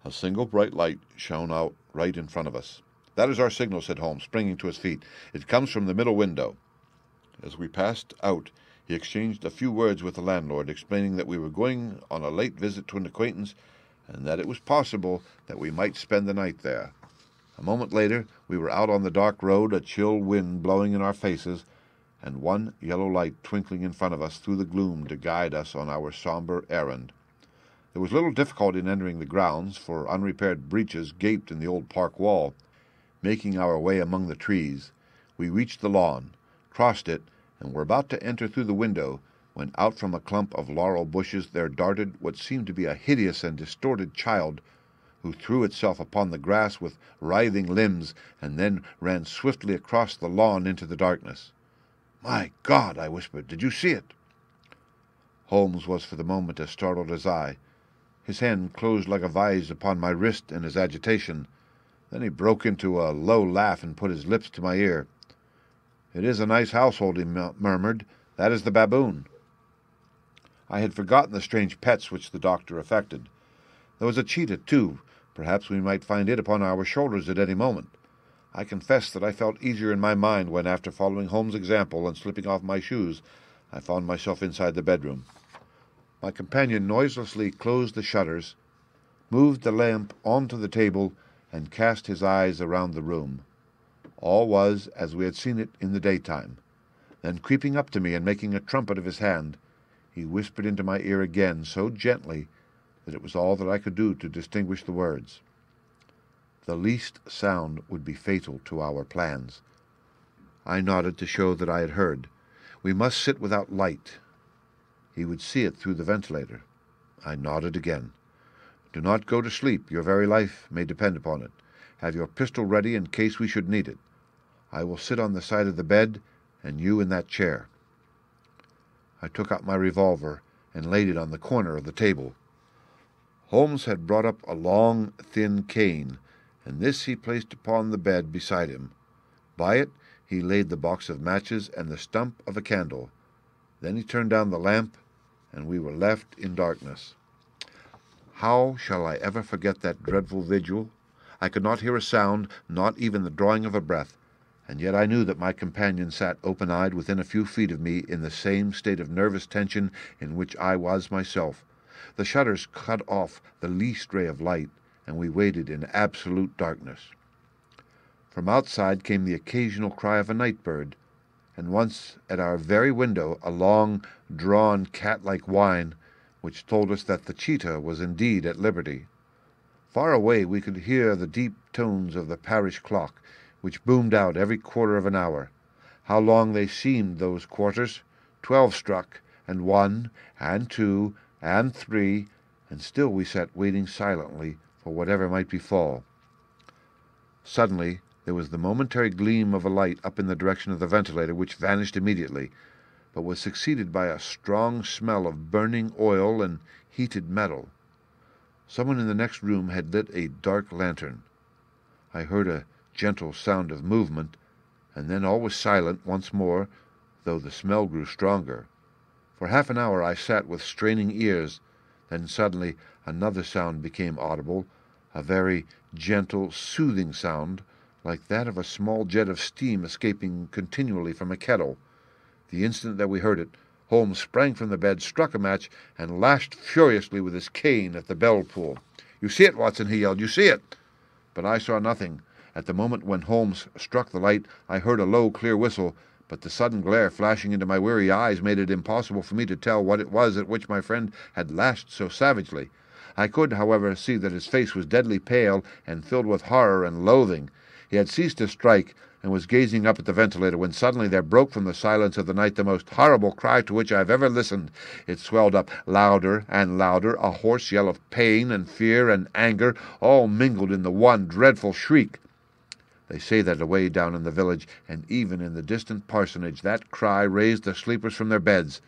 a single bright light shone out right in front of us. That is our signal, said Holmes, springing to his feet. It comes from the middle window. As we passed out, he exchanged a few words with the landlord, explaining that we were going on a late visit to an acquaintance, and that it was possible that we might spend the night there. A moment later, we were out on the dark road, a chill wind blowing in our faces, and one yellow light twinkling in front of us through the gloom to guide us on our sombre errand. There was little difficulty in entering the grounds, for unrepaired breaches gaped in the old park wall. Making our way among the trees, we reached the lawn, crossed it, and were about to enter through the window, when out from a clump of laurel bushes there darted what seemed to be a hideous and distorted child, who threw itself upon the grass with writhing limbs, and then ran swiftly across the lawn into the darkness. "My God!" I whispered. "Did you see it?" Holmes was for the moment as startled as I. His hand closed like a vise upon my wrist in his agitation. Then he broke into a low laugh and put his lips to my ear. "It is a nice household," he murmured. "That is the baboon." I had forgotten the strange pets which the doctor affected. There was a cheetah, too. Perhaps we might find it upon our shoulders at any moment. I confess that I felt easier in my mind when, after following Holmes' example and slipping off my shoes, I found myself inside the bedroom. My companion noiselessly closed the shutters, moved the lamp onto the table, and cast his eyes around the room. All was as we had seen it in the daytime. Then, creeping up to me and making a trumpet of his hand, he whispered into my ear again so gently that it was all that I could do to distinguish the words. The least sound would be fatal to our plans. I nodded to show that I had heard. We must sit without light. He would see it through the ventilator. I nodded again. Do not go to sleep. Your very life may depend upon it. Have your pistol ready in case we should need it. I will sit on the side of the bed, and you in that chair. I took out my revolver and laid it on the corner of the table. Holmes had brought up a long, thin cane, and this he placed upon the bed beside him. By it he laid the box of matches and the stump of a candle. Then he turned down the lamp, and we were left in darkness. How shall I ever forget that dreadful vigil? I could not hear a sound, not even the drawing of a breath, and yet I knew that my companion sat open-eyed within a few feet of me in the same state of nervous tension in which I was myself. The shutters cut off the least ray of light, and we waited in absolute darkness. From outside came the occasional cry of a night-bird, and once at our very window a long, drawn, cat-like whine, which told us that the cheetah was indeed at liberty. Far away we could hear the deep tones of the parish clock, which boomed out every quarter of an hour. How long they seemed, those quarters! 12 struck, and 1, and 2, and 3, and still we sat waiting silently for whatever might befall. Suddenly there was the momentary gleam of a light up in the direction of the ventilator, which vanished immediately, but was succeeded by a strong smell of burning oil and heated metal. Someone in the next room had lit a dark lantern. I heard a gentle sound of movement, and then all was silent once more, though the smell grew stronger. For half an hour I sat with straining ears. Then suddenly another sound became audible, a very gentle, soothing sound, like that of a small jet of steam escaping continually from a kettle. The instant that we heard it, Holmes sprang from the bed, struck a match, and lashed furiously with his cane at the bell pull. "You see it, Watson," he yelled. "You see it!" But I saw nothing. At the moment when Holmes struck the light, I heard a low, clear whistle, but the sudden glare flashing into my weary eyes made it impossible for me to tell what it was at which my friend had lashed so savagely. I could, however, see that his face was deadly pale and filled with horror and loathing. He had ceased to strike, and was gazing up at the ventilator, when suddenly there broke from the silence of the night the most horrible cry to which I have ever listened. It swelled up louder and louder, a hoarse yell of pain and fear and anger, all mingled in the one dreadful shriek. They say that away down in the village, and even in the distant parsonage, that cry raised the sleepers from their beds.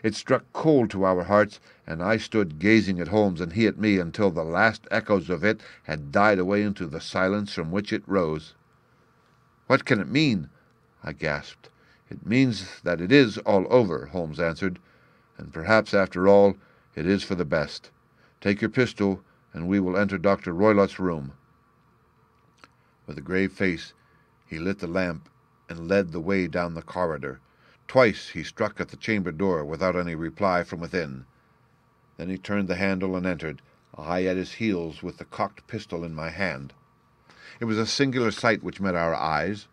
It struck cold to our hearts, and I stood gazing at Holmes and he at me until the last echoes of it had died away into the silence from which it rose. "What can it mean?" I gasped. "It means that it is all over," Holmes answered, "and perhaps, after all, it is for the best. Take your pistol, and we will enter Dr. Roylott's room." With a grave face, he lit the lamp and led the way down the corridor. Twice he struck at the chamber door without any reply from within. Then he turned the handle and entered, I at his heels with the cocked pistol in my hand. It was a singular sight which met our eyes.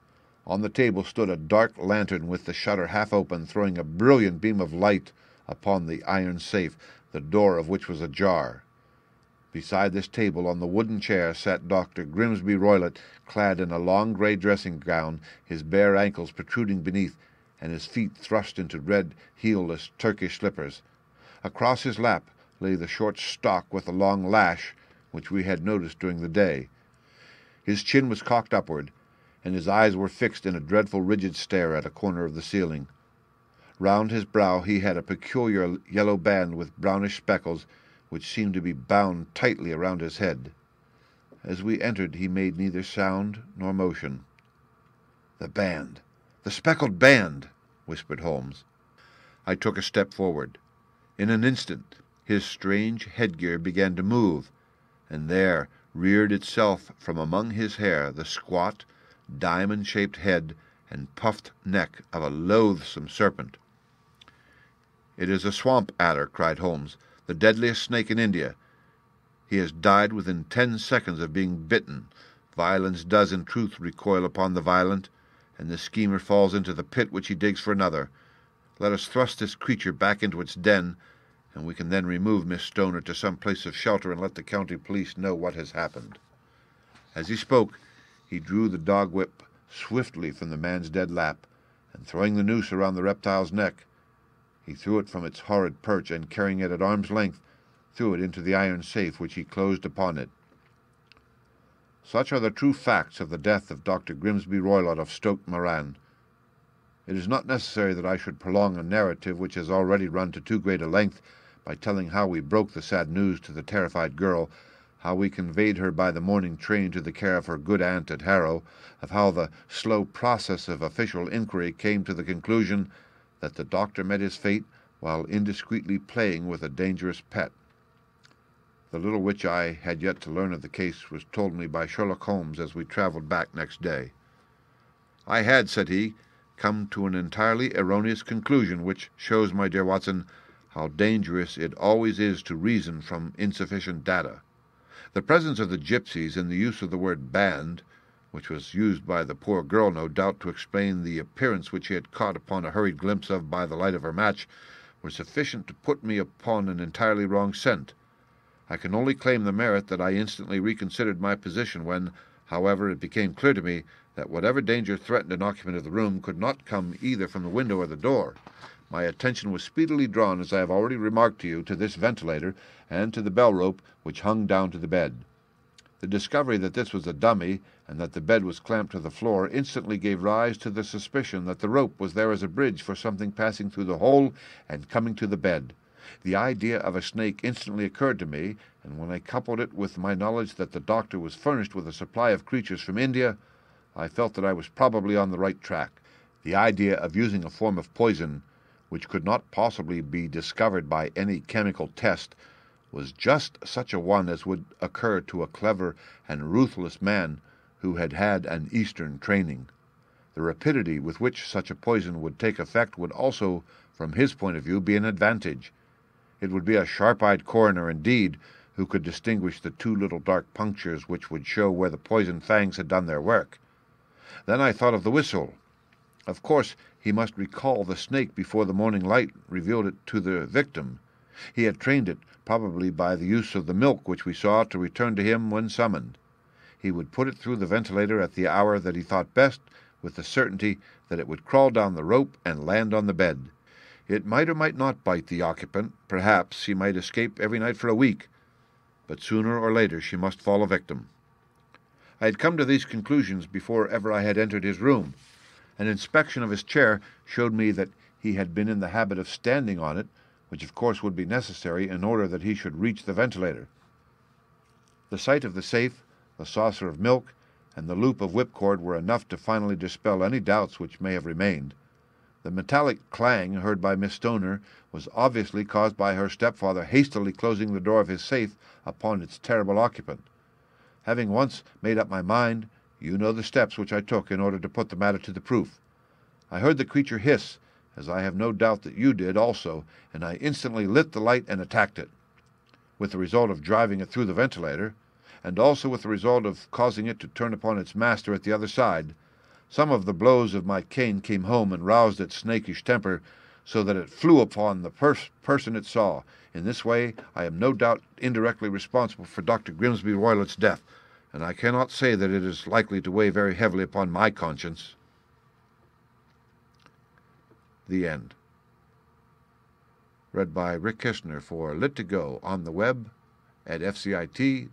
On the table stood a dark lantern with the shutter half open, throwing a brilliant beam of light upon the iron safe, the door of which was ajar. Beside this table, on the wooden chair, sat Dr. Grimsby Roylott, clad in a long grey dressing-gown, his bare ankles protruding beneath, and his feet thrust into red, heelless Turkish slippers. Across his lap lay the short stock with the long lash, which we had noticed during the day. His chin was cocked upward, and his eyes were fixed in a dreadful rigid stare at a corner of the ceiling. Round his brow he had a peculiar yellow band with brownish speckles, which seemed to be bound tightly around his head. As we entered he made neither sound nor motion. "The band! The speckled band!" whispered Holmes. I took a step forward. In an instant his strange headgear began to move, and there reared itself from among his hair the squat, diamond-shaped head and puffed neck of a loathsome serpent. "It is a swamp adder," cried Holmes, "the deadliest snake in India. He has died within 10 seconds of being bitten. Violence does in truth recoil upon the violent, and the schemer falls into the pit which he digs for another. Let us thrust this creature back into its den, and we can then remove Miss Stoner to some place of shelter and let the county police know what has happened." As he spoke, he drew the dog-whip swiftly from the man's dead lap, and throwing the noose around the reptile's neck, he threw it from its horrid perch, and carrying it at arm's length, threw it into the iron safe which he closed upon it. Such are the true facts of the death of Dr. Grimsby Roylott of Stoke Moran. It is not necessary that I should prolong a narrative which has already run to too great a length by telling how we broke the sad news to the terrified girl, how we conveyed her by the morning train to the care of her good aunt at Harrow, of how the slow process of official inquiry came to the conclusion that the doctor met his fate while indiscreetly playing with a dangerous pet. The little which I had yet to learn of the case was told me by Sherlock Holmes as we travelled back next day. "I had," said he, "come to an entirely erroneous conclusion, which shows, my dear Watson, how dangerous it always is to reason from insufficient data. The presence of the gypsies and the use of the word band, which was used by the poor girl, no doubt, to explain the appearance which she had caught upon a hurried glimpse of by the light of her match, were sufficient to put me upon an entirely wrong scent. I can only claim the merit that I instantly reconsidered my position when, however, it became clear to me that whatever danger threatened an occupant of the room could not come either from the window or the door, my attention was speedily drawn, as I have already remarked to you, to this ventilator and to the bell rope which hung down to the bed. The discovery that this was a dummy, and that the bed was clamped to the floor, instantly gave rise to the suspicion that the rope was there as a bridge for something passing through the hole and coming to the bed. The idea of a snake instantly occurred to me, and when I coupled it with my knowledge that the doctor was furnished with a supply of creatures from India, I felt that I was probably on the right track. The idea of using a form of poison which could not possibly be discovered by any chemical test was just such a one as would occur to a clever and ruthless man who had had an Eastern training. The rapidity with which such a poison would take effect would also, from his point of view, be an advantage. It would be a sharp-eyed coroner, indeed, who could distinguish the two little dark punctures which would show where the poison fangs had done their work. Then I thought of the whistle. Of course, he must recall the snake before the morning light revealed it to the victim. He had trained it, probably by the use of the milk which we saw, to return to him when summoned. He would put it through the ventilator at the hour that he thought best, with the certainty that it would crawl down the rope and land on the bed. It might or might not bite the occupant. Perhaps he might escape every night for a week, but sooner or later she must fall a victim. I had come to these conclusions before ever I had entered his room. An inspection of his chair showed me that he had been in the habit of standing on it, which of course would be necessary in order that he should reach the ventilator. The sight of the safe, the saucer of milk, and the loop of whipcord were enough to finally dispel any doubts which may have remained. The metallic clang heard by Miss Stoner was obviously caused by her stepfather hastily closing the door of his safe upon its terrible occupant. Having once made up my mind, you know the steps which I took in order to put the matter to the proof. I heard the creature hiss, as I have no doubt that you did also, and I instantly lit the light and attacked it, with the result of driving it through the ventilator, and also with the result of causing it to turn upon its master at the other side. Some of the blows of my cane came home and roused its snakish temper, so that it flew upon the person it saw. In this way I am no doubt indirectly responsible for Dr. Grimsby Roylett's death, and I cannot say that it is likely to weigh very heavily upon my conscience. The end. Read by Rick Kistner for Lit2Go on the web at fcit.usf.edu.